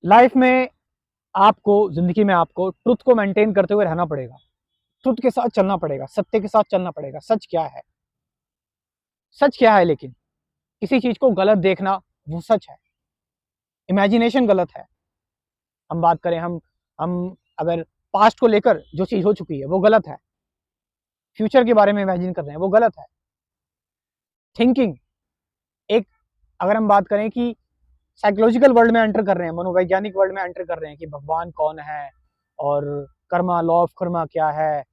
Life में आपको, जिंदगी में आपको ट्रुथ को मेंटेन करते हुए रहना पड़ेगा। ट्रुथ के साथ चलना पड़ेगा, सत्य के साथ चलना पड़ेगा। सच क्या है? सच क्या है? लेकिन किसी चीज को गलत देखना वो सच है। इमेजिनेशन गलत है। हम बात करें, हम अगर पास्ट को लेकर जो चीज हो चुकी है वो गलत है। फ्यूचर के बारे में इमेजिन कर रहे हैं वो गलत है। थिंकिंग एक, अगर हम बात करें कि साइकोलॉजिकल वर्ल्ड में एंटर कर रहे हैं, मनोवैज्ञानिक वर्ल्ड में एंटर कर रहे हैं कि भगवान कौन है और कर्मा, लॉ ऑफ कर्मा क्या है,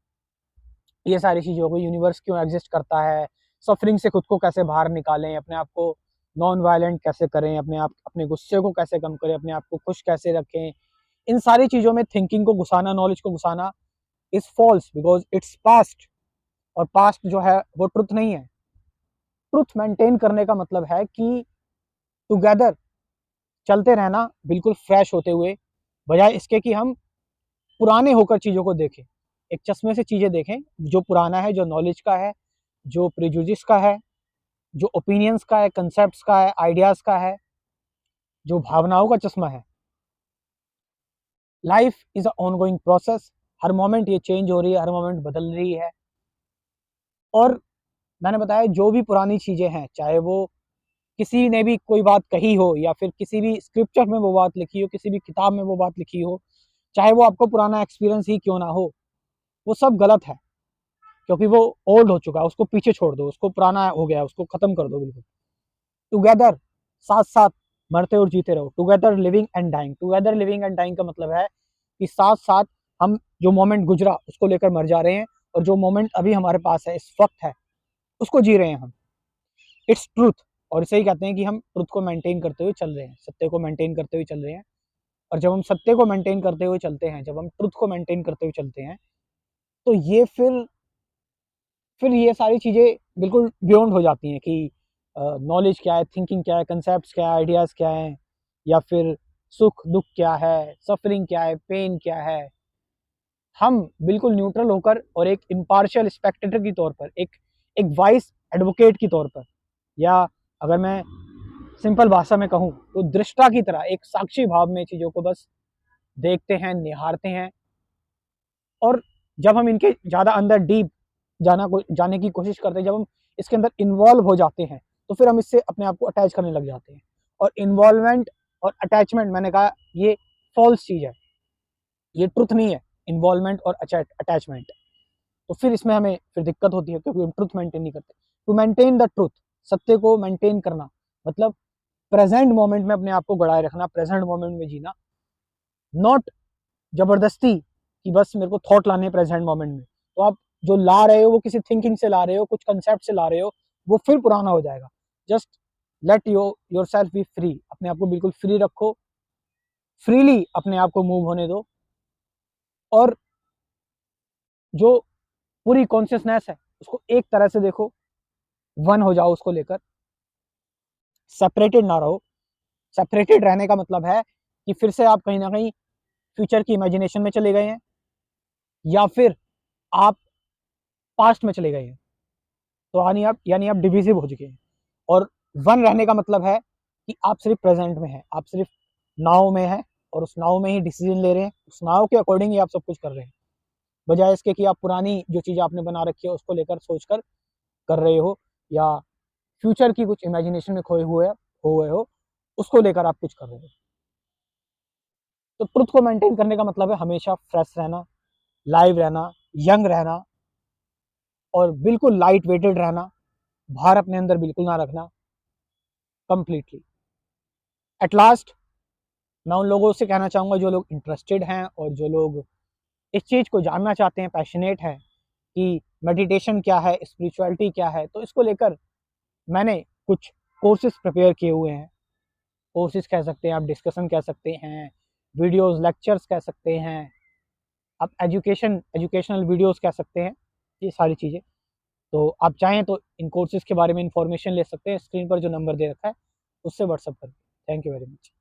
ये सारी चीज़ों को, यूनिवर्स क्यों एग्जिस्ट करता है, सफरिंग से खुद को कैसे बाहर निकालें, अपने आप को नॉन वायलेंट कैसे करें, अपने गुस्से को कैसे कम करें, अपने आप को खुश कैसे रखें, इन सारी चीज़ों में थिंकिंग को घुसाना, नॉलेज को घुसाना is false, because it's past. और पास्ट जो है वो ट्रुथ नहीं है। ट्रुथ मेंटेन करने का मतलब है कि टुगेदर चलते रहना, बिल्कुल फ्रेश होते हुए, बजाय इसके कि हम पुराने होकर चीज़ों को देखें। एक चश्मे से चीज़ें देखें, जो पुराना है, जो नॉलेज का है, जो प्रिजुडिस का है, जो ओपिनियंस का है, कंसेप्ट्स का है, आइडियाज़ का है, जो भावनाओं का चश्मा है। Life is a ongoing process. Her moment ये चेंज हो रही है, हर मोमेंट बदल रही है। और मैंने बताया जो भी पुरानी चीज़ें हैं, चाहे वो किसी ने भी कोई बात कही हो, या फिर किसी भी स्क्रिप्चर में वो बात लिखी हो, किसी भी किताब में वो बात लिखी हो, चाहे वो आपको पुराना एक्सपीरियंस ही क्यों ना हो, वो सब गलत है। क्योंकि वो ओल्ड हो चुका है, उसको पीछे छोड़ दो, उसको पुराना हो गया, उसको खत्म कर दो बिल्कुल। टुगेदर, साथ साथ मरते और जीते रहो। Together living and dying. Together living and dying का मतलब है कि साथ साथ हम जो मोमेंट गुजरा उसको लेकर मर जा रहे हैं, और जो मोमेंट अभी हमारे पास है, इस वक्त है, उसको जी रहे हैं हम। Its truth. और इसे ही कहते हैं कि हम ट्रुथ को मेंटेन करते हुए चल रहे हैं, सत्य को मेंटेन करते हुए चल रहे हैं। और जब हम सत्य को मेंटेन करते हुए चलते हैं, जब हम ट्रुथ को मेंटेन करते हुए चलते हैं, तो ये फिर ये सारी चीज़ें बिल्कुल बियॉन्ड हो जाती हैं कि नॉलेज क्या है, थिंकिंग क्या है, कंसेप्ट क्या है, आइडियाज़ क्या हैं, या फिर सुख दुख क्या है, सफरिंग क्या है, पेन क्या है। हम बिल्कुल न्यूट्रल होकर और एक इम्पार्शियल स्पेक्टेटर की तौर पर, एक वाइस एडवोकेट की तौर पर, या अगर मैं सिंपल भाषा में कहूँ तो दृष्टा की तरह, एक साक्षी भाव में चीज़ों को बस देखते हैं, निहारते हैं। और जब हम इनके ज़्यादा अंदर डीप जाने की कोशिश करते हैं, जब हम इसके अंदर इन्वॉल्व हो जाते हैं, तो फिर हम इससे अपने आप को अटैच करने लग जाते हैं। और इन्वॉल्वमेंट और अटैचमेंट, मैंने कहा, ये फॉल्स चीज़ है, ये ट्रुथ नहीं है। इन्वॉल्वमेंट और अटैचमेंट, तो फिर इसमें हमें फिर दिक्कत होती है, क्योंकि हम ट्रुथ मेंटेन नहीं करते। टू मेंटेन द ट्रुथ, सत्य को मेंटेन करना मतलब प्रेजेंट मोमेंट में अपने आप को गड़ाए रखना, प्रेजेंट मोमेंट में जीना। नॉट जबरदस्ती कि बस मेरे को थॉट लाने प्रेजेंट मोमेंट में, तो आप जो ला रहे हो वो किसी थिंकिंग से ला रहे हो, कुछ कंसेप्ट से ला रहे हो, वो फिर पुराना हो जाएगा। Just let your self be free. अपने आप को बिल्कुल फ्री रखो, फ्रीली अपने आप को मूव होने दो। और जो पूरी कॉन्शियसनेस है उसको एक तरह से देखो, वन हो जाओ उसको लेकर, सेपरेटेड ना रहो। सेपरेटेड रहने का मतलब है कि फिर से आप कहीं ना कहीं फ्यूचर की इमेजिनेशन में चले गए हैं, या फिर आप पास्ट में चले गए हैं। तो यानी आप डिविजिव हो चुके हैं। और वन रहने का मतलब है कि आप सिर्फ प्रेजेंट में हैं, आप सिर्फ नाव में हैं, और उस नाव में ही डिसीजन ले रहे हैं, उस नाव के अकॉर्डिंग ही आप सब कुछ कर रहे हैं, बजाय इसके कि आप पुरानी जो चीज़ आपने बना रखी है उसको लेकर सोचकर कर रहे हो, या फ्यूचर की कुछ इमेजिनेशन में खोए हुए हो, उसको लेकर आप कुछ कर रहे हो। तो ट्रुथ को मेंटेन करने का मतलब है हमेशा फ्रेश रहना, लाइव रहना, यंग रहना, और बिल्कुल लाइट वेटेड रहना, भार अपने अंदर बिल्कुल ना रखना, कंप्लीटली। एट लास्ट, मैं उन लोगों से कहना चाहूँगा जो लोग इंटरेस्टेड हैं और जो लोग इस चीज़ को जानना चाहते हैं, पैशनेट हैं कि मेडिटेशन क्या है, स्पिरिचुअलिटी क्या है, तो इसको लेकर मैंने कुछ कोर्सेज प्रिपेयर किए हुए हैं। कोर्सेज कह सकते हैं आप, डिस्कशन कह सकते हैं, वीडियोस, लेक्चर्स कह सकते हैं आप, एजुकेशनल वीडियोस कह सकते हैं, ये सारी चीज़ें। तो आप चाहें तो इन कोर्सेज के बारे में इंफॉर्मेशन ले सकते हैं, स्क्रीन पर जो नंबर दे रखा है उससे व्हाट्सअप करें। Thank you very much.